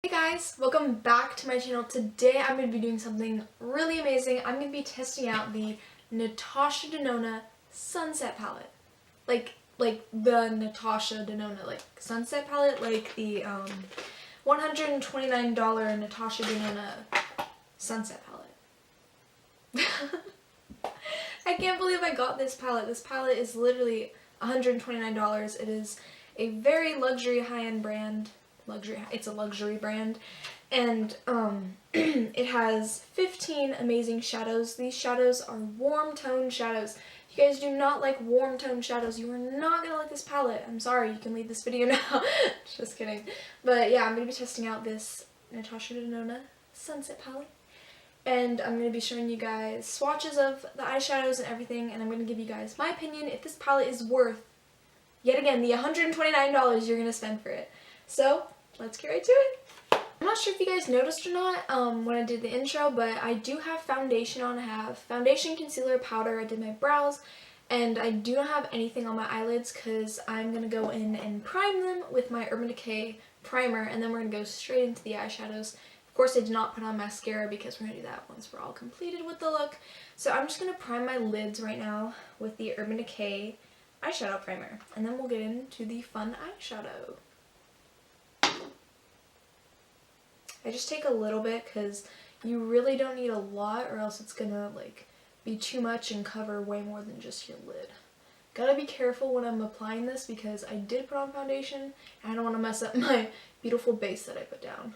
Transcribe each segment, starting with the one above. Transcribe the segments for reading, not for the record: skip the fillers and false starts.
Hey guys, welcome back to my channel. Today I'm going to be doing something really amazing. I'm going to be testing out the Natasha Denona Sunset Palette. Like the Natasha Denona, like Sunset Palette, like the $129 Natasha Denona Sunset Palette. I can't believe I got this palette. This palette is literally $129. It is a very luxury high-end brand. It's a luxury brand, and it has 15 amazing shadows. These shadows are warm tone shadows. If you guys do not like warm tone shadows, you are not gonna like this palette. I'm sorry, you can leave this video now. Just kidding. But yeah, I'm gonna be testing out this Natasha Denona Sunset palette, and I'm gonna be showing you guys swatches of the eyeshadows and everything, and I'm gonna give you guys my opinion if this palette is worth, yet again, the $129 you're gonna spend for it. So let's get right to it. I'm not sure if you guys noticed or not when I did the intro, but I do have foundation on. I have foundation, concealer, powder. I did my brows, and I do not have anything on my eyelids because I'm going to go in and prime them with my Urban Decay primer, and then we're going to go straight into the eyeshadows. Of course, I did not put on mascara because we're going to do that once we're all completed with the look. So I'm just going to prime my lids right now with the Urban Decay eyeshadow primer, and then we'll get into the fun eyeshadow. I just take a little bit because you really don't need a lot, or else it's gonna be too much and cover way more than just your lid. Gotta be careful when I'm applying this because I did put on foundation and I don't want to mess up my beautiful base that I put down.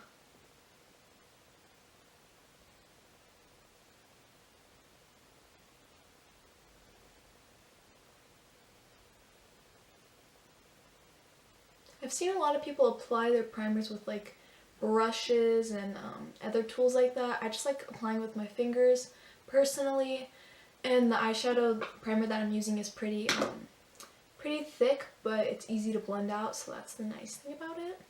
I've seen a lot of people apply their primers with brushes and other tools like that. I just like applying with my fingers personally, and the eyeshadow primer that I'm using is pretty thick, but it's easy to blend out, so that's the nice thing about it.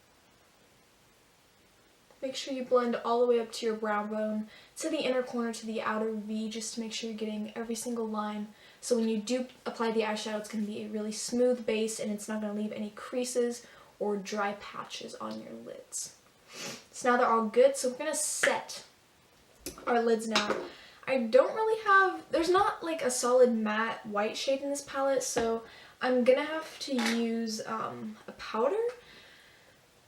Make sure you blend all the way up to your brow bone, to the inner corner, to the outer V, just to make sure you're getting every single line. So when you do apply the eyeshadow, it's going to be a really smooth base, and it's not going to leave any creases or dry patches on your lids. So now they're all good, so we're going to set our lids now. I don't really have, there's not a solid matte white shade in this palette, so I'm going to have to use a powder.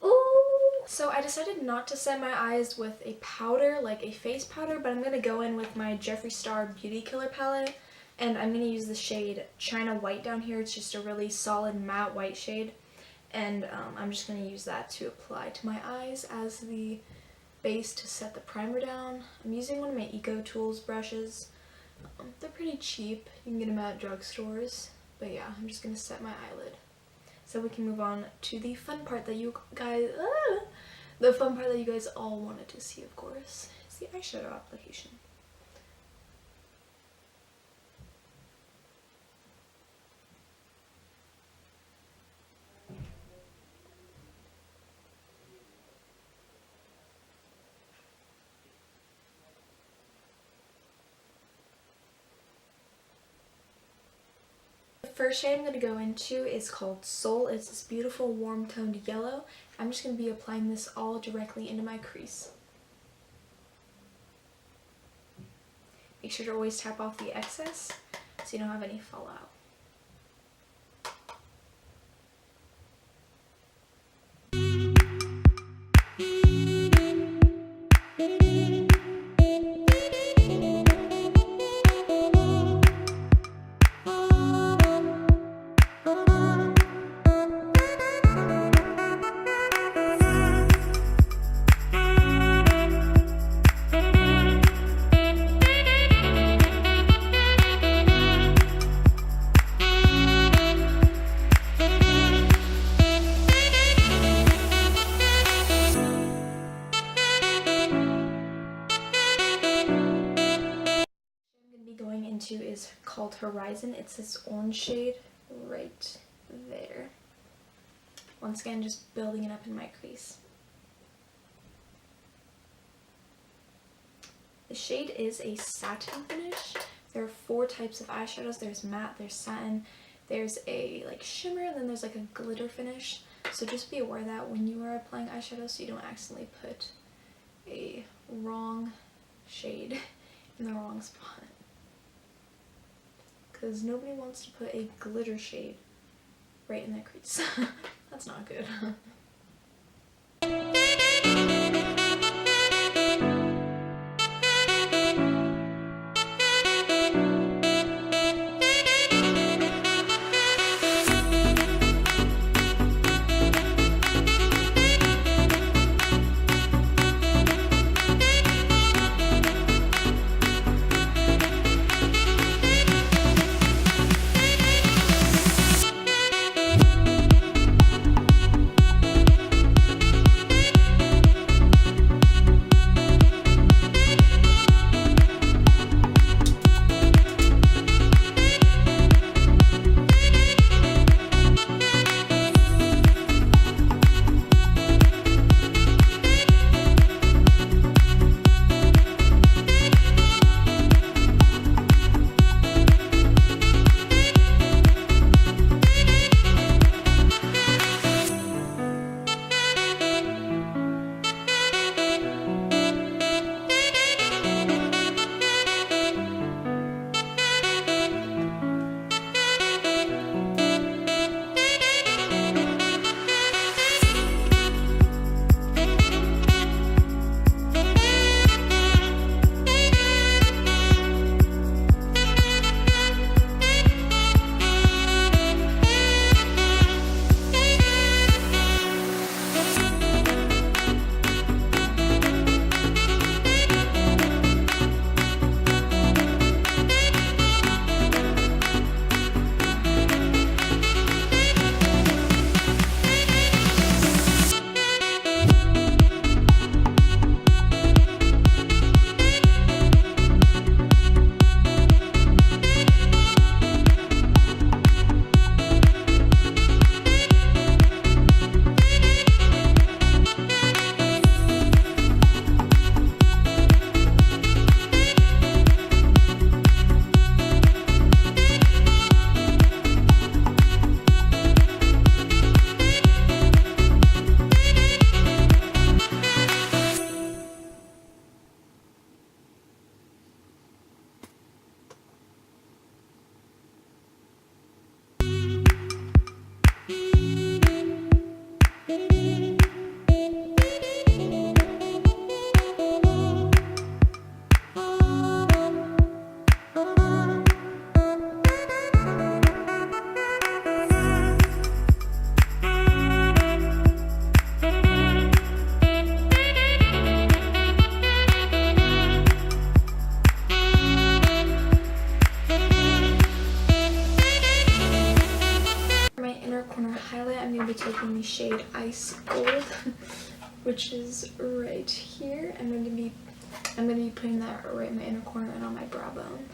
Ooh. So I decided not to set my eyes with a powder, like a face powder, but I'm going to go in with my Jeffree Star Beauty Killer palette, and I'm going to use the shade China White down here. It's just a really solid matte white shade. And I'm just going to use that to apply to my eyes as the base to set the primer down. I'm using one of my Eco Tools brushes. They're pretty cheap. You can get them at drugstores. But yeah, I'm just going to set my eyelid. So we can move on to the fun part that you guys, all wanted to see, of course. It's the eyeshadow application. The first shade I'm going to go into is called Soul. It's this beautiful warm toned yellow. I'm just going to be applying this all directly into my crease. Make sure to always tap off the excess so you don't have any fallout. Is called Horizon. It's this orange shade right there. Once again, just building it up in my crease. The shade is a satin finish. There are 4 types of eyeshadows. There's matte, there's satin, there's a shimmer, and then there's a glitter finish. So just be aware that when you are applying eyeshadow, so you don't accidentally put a wrong shade in the wrong spot. Because nobody wants to put a glitter shade right in that crease. That's not good. Taking the shade Ice Gold, which is right here. I'm going to be putting that right in my inner corner and on my brow bone.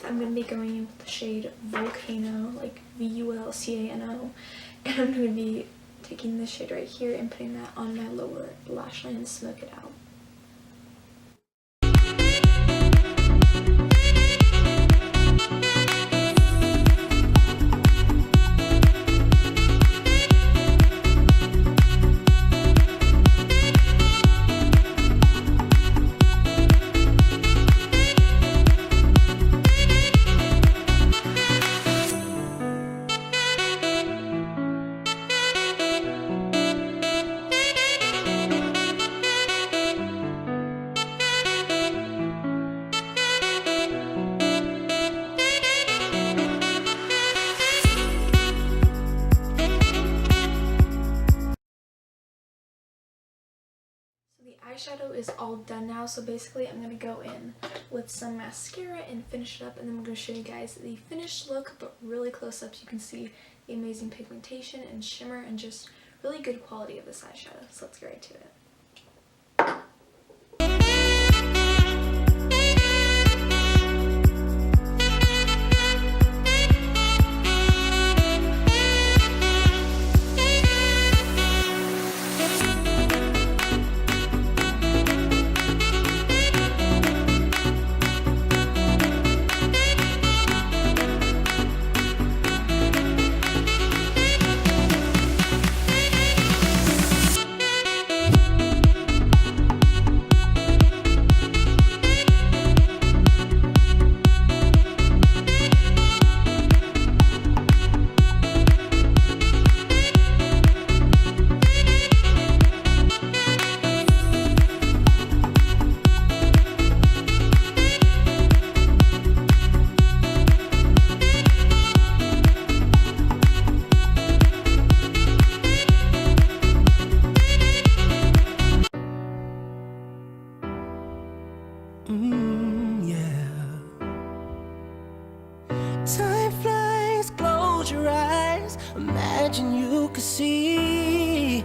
I'm going to be going in with the shade Volcano, like Vulcano, and I'm going to be taking this shade right here and putting that on my lower lash line and smoke it out. eyeshadow is all done now, so basically I'm going to go in with some mascara and finish it up, and then I'm going to show you guys the finished look, but really close up so you can see the amazing pigmentation and shimmer and just really good quality of this eyeshadow. So let's get right to it. Time flies, close your eyes, imagine you could see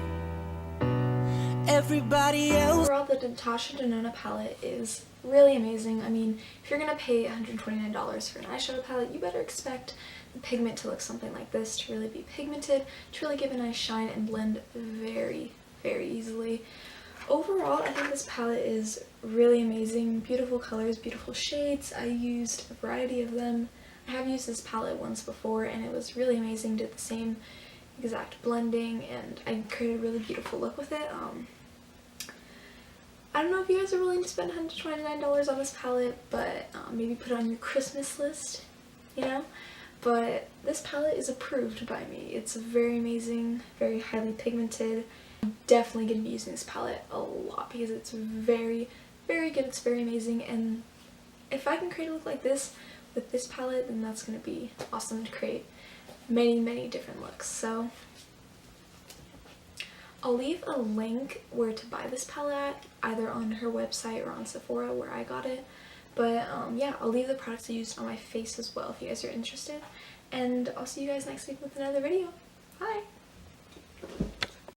everybody else. Overall, the Natasha Denona palette is really amazing. I mean, if you're gonna pay $129 for an eyeshadow palette, you better expect the pigment to look something like this, to really be pigmented, to really give a nice shine and blend very, very easily. Overall, I think this palette is really amazing. Beautiful colors, beautiful shades. I used a variety of them. I have used this palette once before and it was really amazing. Did the same exact blending and I created a really beautiful look with it. I don't know if you guys are willing to spend $129 on this palette, but maybe put it on your Christmas list, you know? But this palette is approved by me. It's very amazing, very highly pigmented. I'm definitely going to be using this palette a lot because it's very, very good. It's very amazing, and if I can create a look like this with this palette, then that's going to be awesome to create many, many different looks. So I'll leave a link where to buy this palette at, either on her website or on Sephora where I got it. But yeah, I'll leave the products I used on my face as well if you guys are interested. And I'll see you guys next week with another video. Bye!